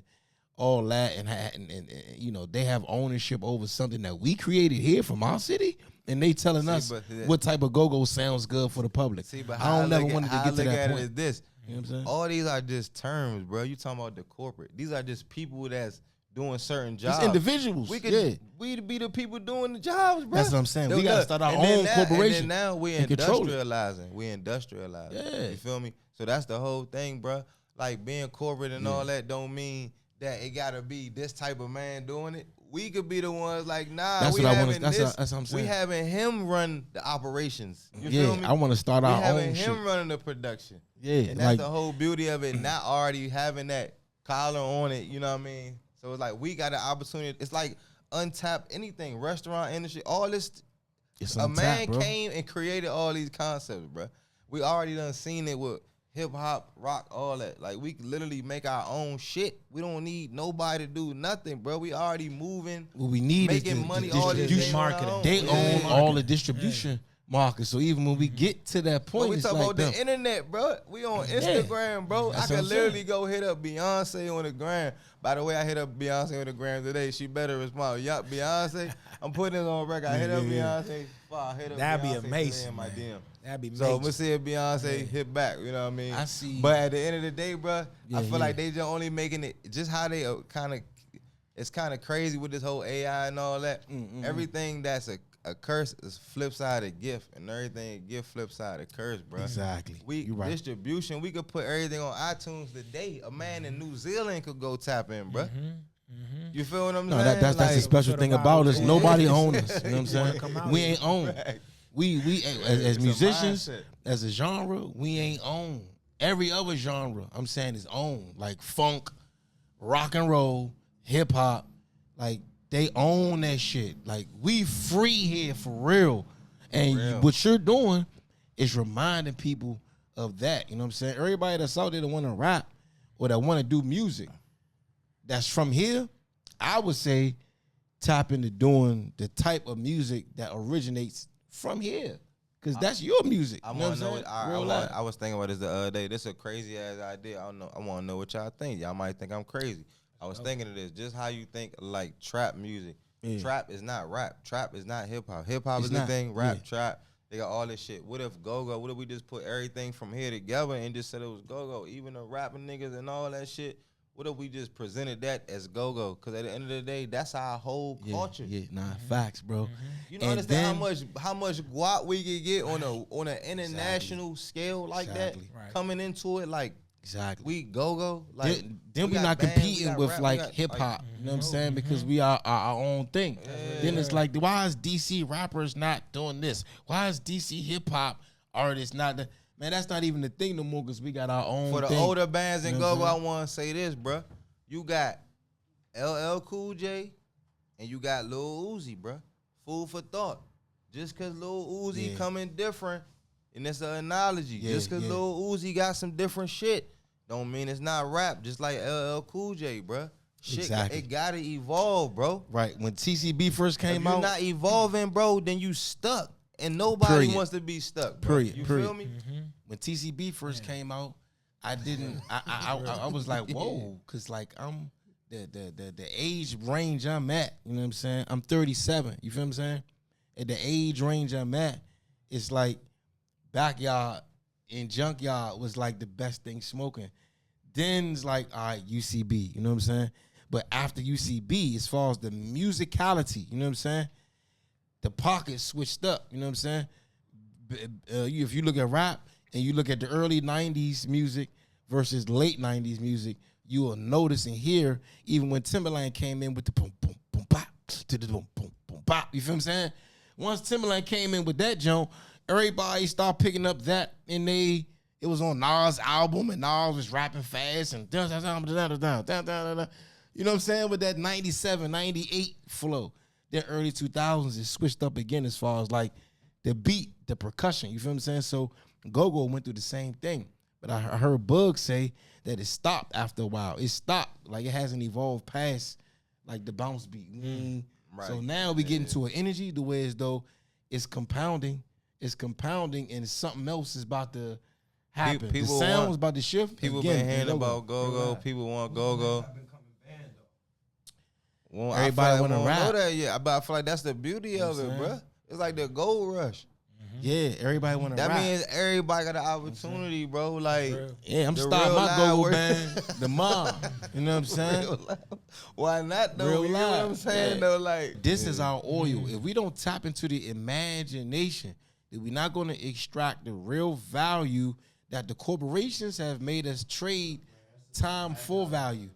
all that, and you know, they have ownership over something that we created here from our city, and they telling us what type of Go-Go sounds good for the public. But I don't never wanted to get to that point. Is this. You know what I'm saying? All these are just terms, bro. You talking about the corporate. These are just people that's doing certain jobs. It's individuals. We could we be the people doing the jobs, bro. That's what I'm saying. We gotta start our own corporation. And now we're industrializing. Yeah. You feel me? So that's the whole thing, bro. Like being corporate and all that don't mean that it gotta be this type of man doing it. We could be the ones like, nah, that's what I'm saying. We having him run the operations. You feel me? I want to start our own shit. Having him running the production. Yeah. And that's the whole beauty of it, not already having that collar on it, you know what I mean? So it's like we got an opportunity. It's like untapped anything, restaurant industry, all this. A man came and created all these concepts, bro. We already done seen it with hip hop, rock, all that. Like, we can literally make our own shit. We don't need nobody to do nothing, bro. We already moving. What we need making is money, all this marketing. They own all the distribution market. So even when we get to that point, we it's talk like about the internet, bro. We on Instagram, bro. That's I what can I'm literally saying. go hit up Beyonce on the gram. By the way, I hit up Beyonce on the gram today. She better respond. Yup, Beyonce. I'm putting it on record. I hit up Beyonce. I hit up That'd Beyonce be amazing, in my man. DM. That'd be So amazing. I'm gonna see if Beyonce hit back. You know what I mean? I see. But at the end of the day, bro, Yeah, I feel like they just only making it just how they kind of. It's kind of crazy with this whole AI and all that. Everything that's a curse is flip side of gift, and everything a gift flip side of curse, bro. Exactly. We right. distribution. We could put everything on iTunes today. A man in New Zealand could go tap in, bro. You feel what I'm No, saying? that's the special thing about us. Nobody owns us. You know what I'm saying? We ain't owned. Right. We as musicians, mindset. as a genre, we ain't owned. Every other genre, I'm saying, is owned. Like funk, rock and roll, hip hop, like they own that shit. Like we free here for real. And what you're doing is reminding people of that. You know what I'm saying? Everybody that's out there that want to rap or that want to do music that's from here, I would say tap into doing the type of music that originates from here. Because that's your music. I You know want what to I'm know. saying? Real life. I was thinking about this the other day. This is a crazy ass idea. I don't know. I want to know what y'all think. Y'all might think I'm crazy. I was thinking of this. Just how you think like trap music. Yeah. Trap is not rap. Trap is not hip hop. Hip hop It's is the not. thing. Rap, Yeah. trap. They got all this shit. What if go-go? What if we just put everything from here together and just said it was go-go? Even the rapping niggas and all that shit. What if we just presented that as go-go? Because at the end of the day, that's our whole culture. Yeah, facts, bro. You don't And understand then- how much guap we can get on an international scale like Exactly. that. Right. Coming into it like Exactly. we go like Then we we're got not bands, we competing got with rap, we like got, hip hop. like, You know what I'm saying? Because we are our own thing. Then it's like, why is DC rappers not doing this? Why is DC hip hop artists not? Man, that's not even the thing no more because we got our own for the thing. older bands and You know what go-go, I'm I want to say this, bruh. You got LL Cool J and you got Lil Uzi, bruh. Food for thought. Just because Lil Uzi coming different, and it's an analogy. Just because Lil Uzi got some different shit, don't mean it's not rap. Just like LL Cool J, bruh. Shit, Exactly. it gotta evolve, bro. Right. When TCB first If came you're out, not evolving, bro, then you stuck. And nobody Period. wants to be stuck, bro. Period. You Period. feel me? when TCB first came out, I didn't. I was like, whoa, because like I'm the age range I'm at. You know what I'm saying? I'm 37. You feel what I'm saying? At the age range I'm at, it's like backyard and junkyard was like the best thing smoking. Then it's like, all right, UCB. You know what I'm saying? But after UCB, as far as the musicality, you know what I'm saying? The pocket switched up. You know what I'm saying? If you look at rap and you look at the early 90s music versus late 90s music, you will notice and hear, even when Timberland came in with the boom, boom, boom, bop, to the boom, boom, boom, bop. You feel what I'm saying? Once Timberland came in with that joint, everybody started picking up that, and it was on Nas' album, and Nas was rapping fast, and you know what I'm saying? With that 97, 98 flow. The early 2000s, it switched up again as far as like the beat, the percussion. You feel what I'm saying? So Go-Go went through the same thing. But I heard Bug say that it stopped after a while. It stopped. Like it hasn't evolved past like the bounce beat. Right. So now we get into an energy the way as though it's compounding. It's compounding and something else is about to happen. The sound's about to shift. People again, been hearing Go-Go. about go-go. People want go-go. Well, Everybody want to rap. know that yet, but I feel like that's the beauty of it, bro. It's like the gold rush. Yeah, everybody want to That rap. means everybody got an opportunity, bro. Like, Yeah, I'm the starting real my live Go-Go work- band, the mom. You know what I'm saying? real life. Why not though? Real You know what I'm live. saying Yeah. though? Like, This is our oil. If we don't tap into the imagination, then we're not going to extract the real value that the corporations have made us trade time for value.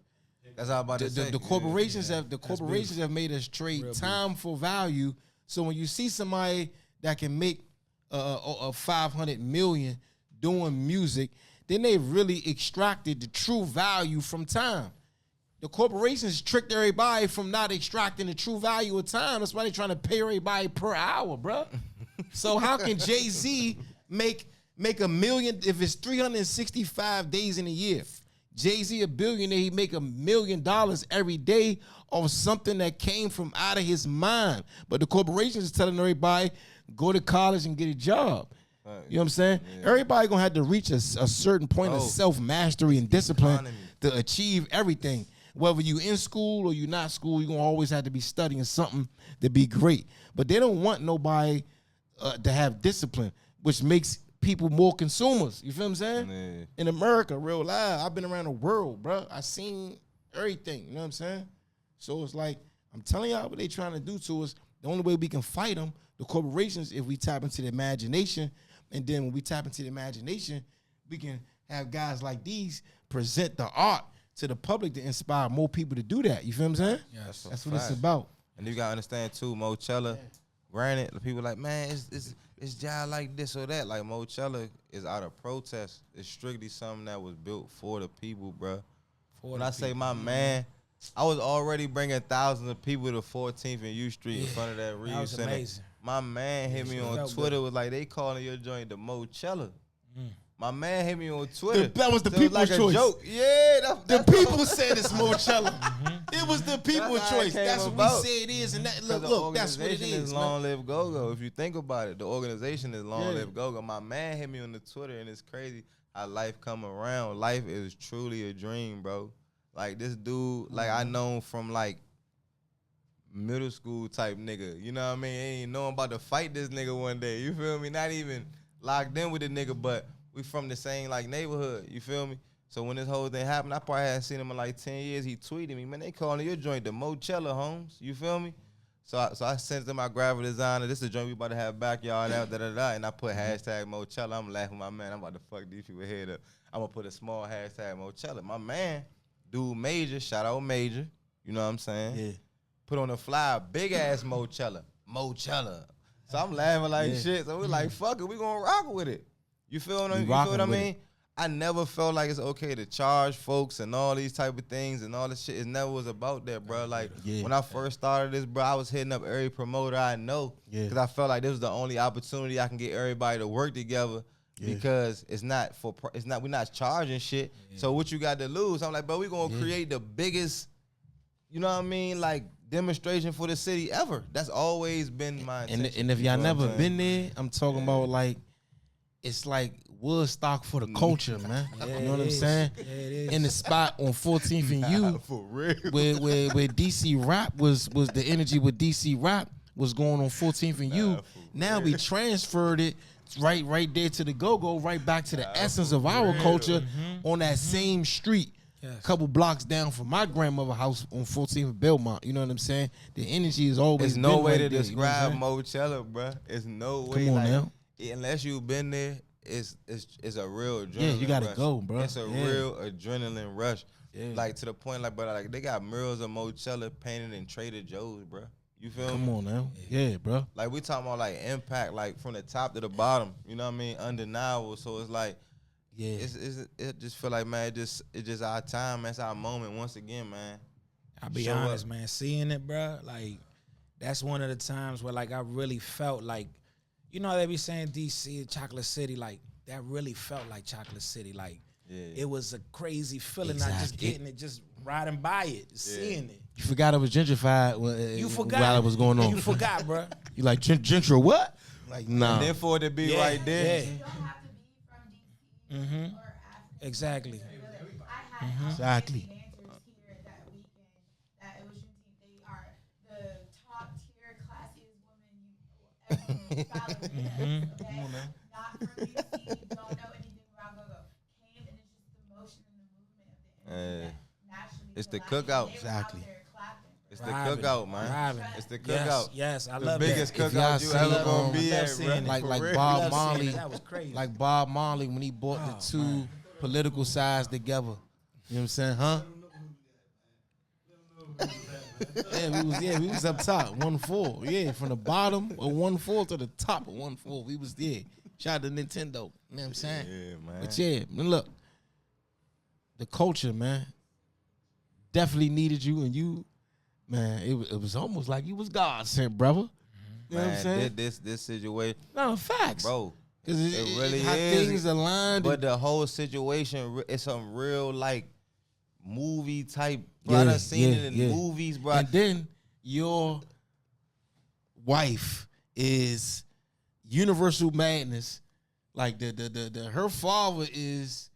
that's how I'm about to say. The corporations have made us trade time for value. So when you see somebody that can make a 500 million doing music, then they really extracted the true value from time. The corporations tricked everybody from not extracting the true value of time. That's why they're trying to pay everybody per hour, bro. So how can Jay-Z make $1 million if it's 365 days in a year? Jay-Z a billionaire, he make $1 million every day off something that came from out of his mind. But the corporations is telling everybody, go to college and get a job. You know what I'm saying? Yeah. Everybody gonna have to reach a certain point of self-mastery and discipline to achieve everything. Whether you in school or you not school, you're gonna always have to be studying something to be great. But they don't want nobody to have discipline, which makes people more consumers. You feel what I'm saying? Yeah. In America, real live, I've been around the world, bro. I seen everything. You know what I'm saying? So it's like, I'm telling y'all what they trying to do to us. The only way we can fight them, the corporations, if we tap into the imagination. And then when we tap into the imagination, we can have guys like these present the art to the public to inspire more people to do that. You feel what I'm saying? Yes. That's what it's about. And you gotta understand too, Moechella. Granted, the people like, man, it's job like this or that. Like Moechella is out of protest. It's strictly something that was built for the people, bro. When I say my man, I was already bringing thousands of people to 14th and U Street in front of that Reeves Center. Amazing. My man hit me on Twitter, was like, they calling your joint the Moechella. My man hit me on Twitter. That was the So people's like choice. A joke. Yeah, The people said it's Moechella. It was the people's That's how it choice. came That's about. what we say it is. And that, the look, that's what it organization is. Long Live Go-Go. If you think about it, the organization is Long Live Go-Go. My man hit me on the Twitter, and it's crazy how life come around. Life is truly a dream, bro. Like, this dude, like, I know him from, like, middle school type nigga. You know what I mean? Ain't know I'm about to fight this nigga one day. You feel me? Not even locked in with the nigga, but we from the same, like, neighborhood. You feel me? So when this whole thing happened, I probably hadn't seen him in like 10 years. He tweeted me, man, they calling your joint the Moechella, Holmes. You feel me? So I sent him my graphic designer. This is a joint we about to have backyard out, da-da-da. And I put hashtag Moechella. I'm laughing, my man. I'm about to fuck these people head up. I'm going to put a small hashtag Moechella. My man, dude Major, shout out Major. You know what I'm saying? Yeah. Put on the flyer, big-ass Moechella. Moechella. So I'm laughing like shit. So we're like, fuck it, we going to rock with it. You feel what I mean? I never felt like it's okay to charge folks and all these type of things and all this shit. It never was about that, bro. Like, when I first started this, bro, I was hitting up every promoter I know because I felt like this was the only opportunity I can get everybody to work together because we're not charging shit. So what you got to lose? I'm like, bro, we gonna create the biggest, you know what I mean, like, demonstration for the city ever. That's always been my intention. And if y'all never been there, I'm talking about, like, it's like Woodstock for the culture, man. You know what I'm saying? Yeah, it is. In the spot on 14th and U, for real. where DC Rap was the energy with DC Rap was going on 14th and U. Now we transferred it right there to the go-go, right back to the essence of our culture on that same street. A couple blocks down from my grandmother's house on 14th and Belmont. You know what I'm saying? The energy is always There's no way right to there, describe you know what Moechella, bro. It's no way. Come on like, now. Unless you've been there, it's a real adrenaline Yeah, you gotta rush. go, bro. It's a real adrenaline rush. Yeah. Like, to the point, like, bro, like, they got murals of Moechella painted in Trader Joe's, bro. You feel me? Come on now. Yeah, bro. Like, we talking about, like, impact, like, from the top to the bottom. You know what I mean? Undeniable. So it's like, it just feel like, man, it's just our time, man. It's our moment once again, man. I'll be honest, man. Seeing it, bro, like, that's one of the times where, like, I really felt like, you know, they be saying DC, Chocolate City, like, that really felt like Chocolate City. Like, it was a crazy feeling, not just getting it, just riding by it, seeing it. You forgot it was gentrified while it was going on. You forgot, bro. You like, gentrified what? Like, nah. And then for it to be right there. You don't have to be from DC or Africa. Exactly. I had Exactly. dancers here that weekend that it was Juneteenth. They are the top tier, classiest women you ever Not from DC, don't know anything about go-go. Came and it's just the motion and the movement of the energy that naturally It's the collapsed. cookout. They were Exactly. out there clapping. It's the cookout, man. It's the cookout. Yes, I The love biggest that. cookout you seen, ever gonna be love at, seeing bro. it. like For real. Bob Love seeing Marley, it. That was crazy. like Bob Marley when he brought the two political sides together. You know what I'm saying, huh? we was up top, 1-4. Yeah, from the bottom of 1-4 to the top of 1-4. We was there. Shout out to Nintendo. You know what I'm saying? Yeah, man. But yeah, man, look, the culture, man, definitely needed you, and you, man, it was almost like you was God sent, brother. You know what I'm saying? This situation, No, facts. bro. Because It really how is. things aligned. But the whole situation, it's some real, like, movie type. Bro, I done seen it in movies, bro. And then your wife is Universal Madness. Like her father is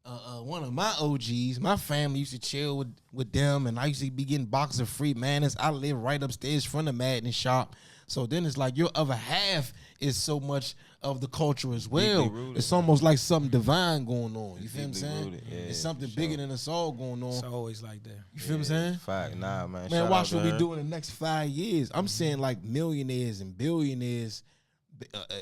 one of my OGs. My family used to chill with them, and I used to be getting boxes of free Madness. I live right upstairs from the Madness shop. So then it's like your other half is so much of the culture as well. It's almost like something divine going on. You feel what I'm saying? Yeah, it's something bigger than us all going on. It's always like that. You feel what I'm saying? Fact, nah, man. Man, watch what we do in the next 5 years. I'm saying like millionaires and billionaires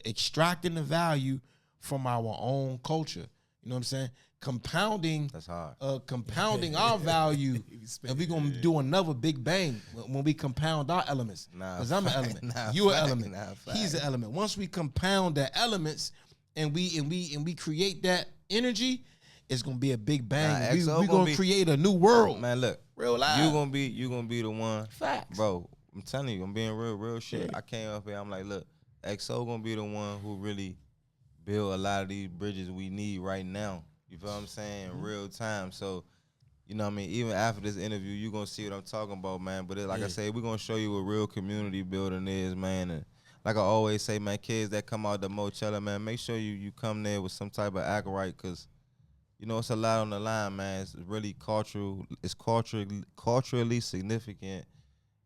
extracting the value from our own culture. You know what I'm saying? Compounding. That's hard. Compounding our value, and we're gonna do another big bang when we compound our elements. Because I'm an element, you're an element, he's an element. Once we compound the elements, and we create that energy, it's gonna be a big bang. We're gonna create a new world. Man, look, real life. You gonna be the one. Facts, bro. I'm telling you, I'm being real shit. Yeah. I came up here. I'm like, look, XO gonna be the one who really build a lot of these bridges we need right now. You feel what I'm saying? In real time. So, you know what I mean? Even after this interview, you're going to see what I'm talking about, man. But like I said, we're going to show you what real community building is, man. And like I always say, man, kids that come out to Moechella, man, make sure you come there with some type of act right, because, you know, it's a lot on the line, man. It's really cultural. It's culturally significant.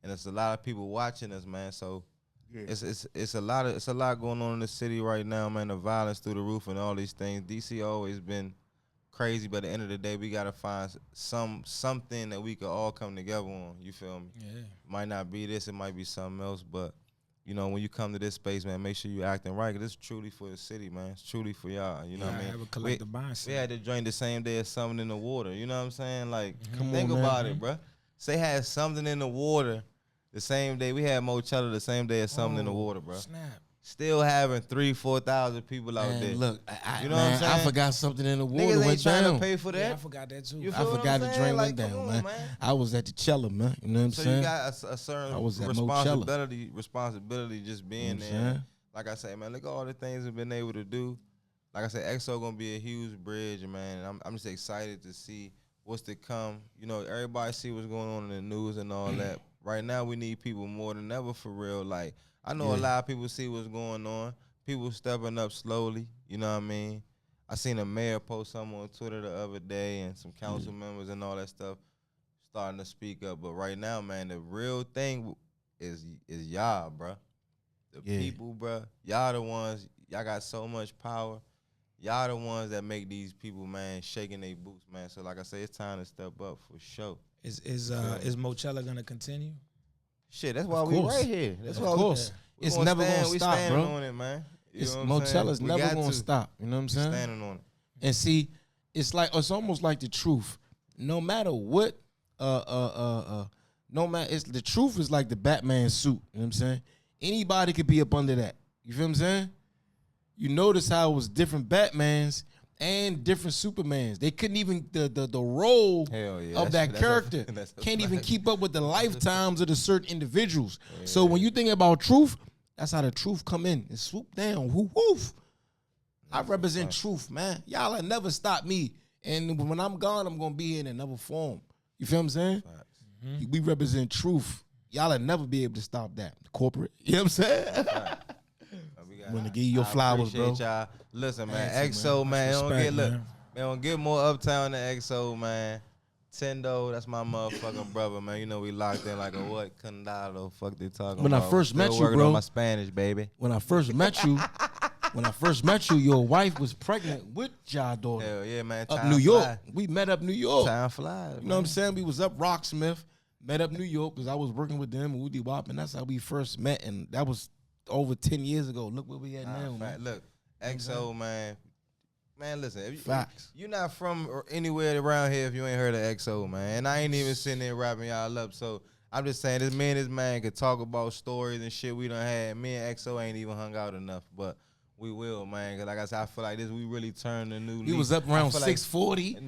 And it's a lot of people watching us, man. So, it's a lot going on in the city right now, man. The violence through the roof and all these things. DC always been crazy, but at the end of the day, we gotta find something that we could all come together on. You feel me? Yeah. Might not be this, it might be something else, but you know, when you come to this space, man, make sure you acting right. Cause it's truly for the city, man. It's truly for y'all. You know what I mean? Have a collective mindset. We had to drink the same day as something in the water. You know what I'm saying? Like, think about it, bro. Say had something in the water the same day. We had Moechella the same day as something in the water, bro. Snap. Still having 3,000-4,000 people out there. Look, you know what I'm saying? I forgot something in the water. Niggas ain't went trying down. to pay for that. Yeah, I forgot that too. I forgot the drink went down, man. I was at the Cella, man. You know what I'm saying? So you got a certain responsibility just being there. Like I say, man, look at all the things we've been able to do. Like I said, XO gonna be a huge bridge, man. And I'm just excited to see what's to come. You know, everybody see what's going on in the news and all that. Right now, we need people more than ever for real. Like, I know a lot of people see what's going on. People stepping up slowly, you know what I mean? I seen a mayor post something on Twitter the other day, and some council members and all that stuff starting to speak up. But right now, man, the real thing is y'all, bro. The people, bro. Y'all the ones, y'all got so much power. Y'all the ones that make these people, man, shaking their boots, man. So like I say, it's time to step up for sure. Is Moechella gonna continue? Shit, that's why we right here. That's why of course. It's never gonna stop, we standing bro. on it, man. Mochella's never gonna stop. You know what I'm saying? Standing on it. And see, it's almost like the truth. No matter what, no matter, the truth is like the Batman suit. You know what I'm saying? Anybody could be up under that. You feel what I'm saying? You notice how it was different Batmans and different Supermans. They couldn't even the role of that character can't even keep up with the lifetimes of the certain individuals. Yeah. So when you think about truth, that's how the truth come in and swoop down. Woof. I represent truth, man. Y'all will never stop me. And when I'm gone, I'm gonna be in another form. You feel what I'm saying? Mm-hmm. We represent truth. Y'all will never be able to stop that. Corporate. You know what I'm saying? I'm gonna give you your flowers, bro. Y'all. Listen, man, XO, man, don't get more uptown than XO, man. Tendo, that's my motherfucking brother, man. You know we locked in like a what? Condado, fuck they talking when about. I first met you, working bro. On my Spanish, baby. When I first met you, your wife was pregnant with y'all daughter. Hell yeah, man. Up New York. We met up New York. Time flies. You know what I'm saying? We was up Rocksmith, met up New York because I was working with them, Woody Wop, and that's how we first met, and that was over 10 years ago. Look where we at now, man. Look, XO, man. Man, listen, Facts. You're not from anywhere around here if you ain't heard of XO, man. And I ain't even sitting there rapping y'all up. So I'm just saying, this man could talk about stories and shit we done had. Me and XO ain't even hung out enough, but we will, man. Cause like I said, I feel like this, we really turned a new leaf. He was up around 640 in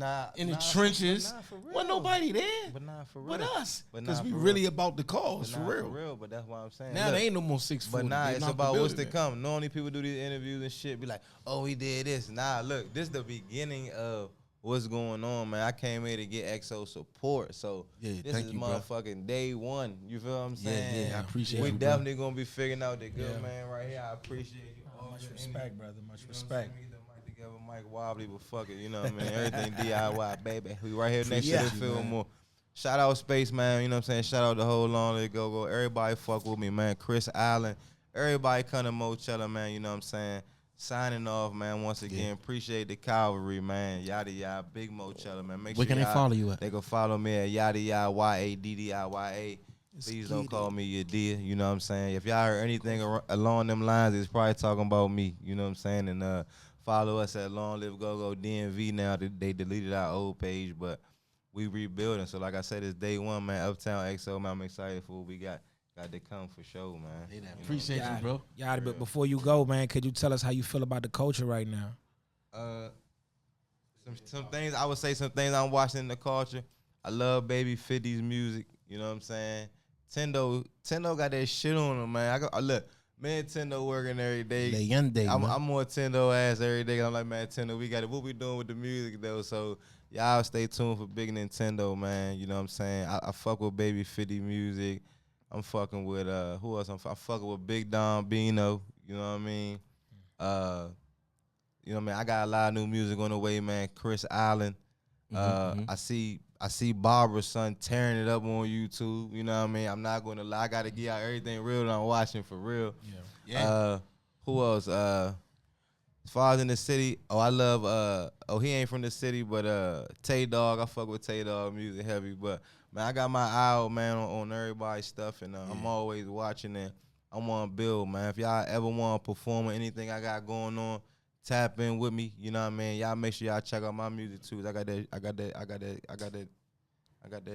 the trenches. For real. Wasn't nobody there. But not for real. But us. Because we really about the cause, for real. For real, but that's what I'm saying. Now there ain't no more 640. But it's about what's to come. Normally people do these interviews and shit, be like, oh, he did this. Nah, look, this is the beginning of what's going on, man. I came here to get XO support. So this is motherfucking day one. You feel what I'm saying? Yeah, I appreciate it. We definitely gonna be figuring out the good man right here. I appreciate you Much respect, brother. Much respect. Together, Mike Wobbly, but fuck it, you know what I mean? Everything DIY, baby. We right here next to the Fillmore. Shout out Space, man. You know what I'm saying? Shout out the whole Long Live Go-Go. Everybody fuck with me, man. Chris Allen. Everybody come to Moechella, man. You know what I'm saying? Signing off, man. Once again, appreciate the cavalry, man. Yaddiya, big Moechella, man. Make Where sure can they follow you at? They can follow me at Yaddiya, YADDIYA. Please don't call me Yaddiya. You know what I'm saying? If y'all heard anything along them lines, it's probably talking about me. You know what I'm saying? And follow us at Long Live Go-Go DMV now. They deleted our old page, but we rebuilding. So like I said, it's day one, man. Uptown XO, man. I'm excited for what we got. Got to come for sure, man. Appreciate you, bro. Yachty, but before you go, man, could you tell us how you feel about the culture right now? Some things, I would say some things I'm watching in the culture. I love Baby 50's music. You know what I'm saying? Tendo got that shit on him, man. Look, me and Tendo working every day. I'm more Tendo ass every day. I'm like, man, Tendo, we got it. What we doing with the music, though? So y'all stay tuned for Big Nintendo, man. You know what I'm saying? I fuck with Baby 50 music. I'm fucking with who else? I'm fucking with Big Don Bino. You know what I mean? You know what I mean? I got a lot of new music on the way, man. Chris Allen. I see Barbara's son tearing it up on YouTube. You know what I mean? I'm not gonna lie. I gotta give out everything real that I'm watching for real. Yeah. Who else? As far as in the city, I love he ain't from the city, but Tay Dog. I fuck with Tay Dog music heavy, but man, I got my eye out, man, on everybody's stuff, and I'm always watching it. I want to build, man. If y'all ever want to perform or anything I got going on, tap in with me. You know what I mean? Y'all make sure y'all check out my music too. I got that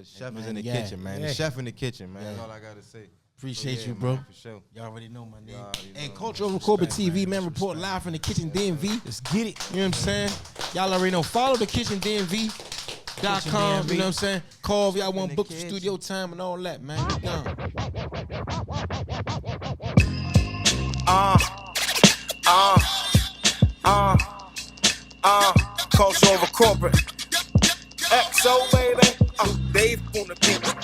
chef is in the kitchen, man. The chef in the kitchen, man. That's all I gotta say. Appreciate you, bro. Man, for sure. Y'all already know my name. Hey, Culture Over Corporate TV, man. Report live from the kitchen DMV. Let's get it. You know what I'm saying? Y'all already know. Follow the kitchen DMV.com. You know what I'm saying? Call if y'all want to book the studio time and all that, man. We done. Culture Over Corporate. XO, baby. Dave on the beat.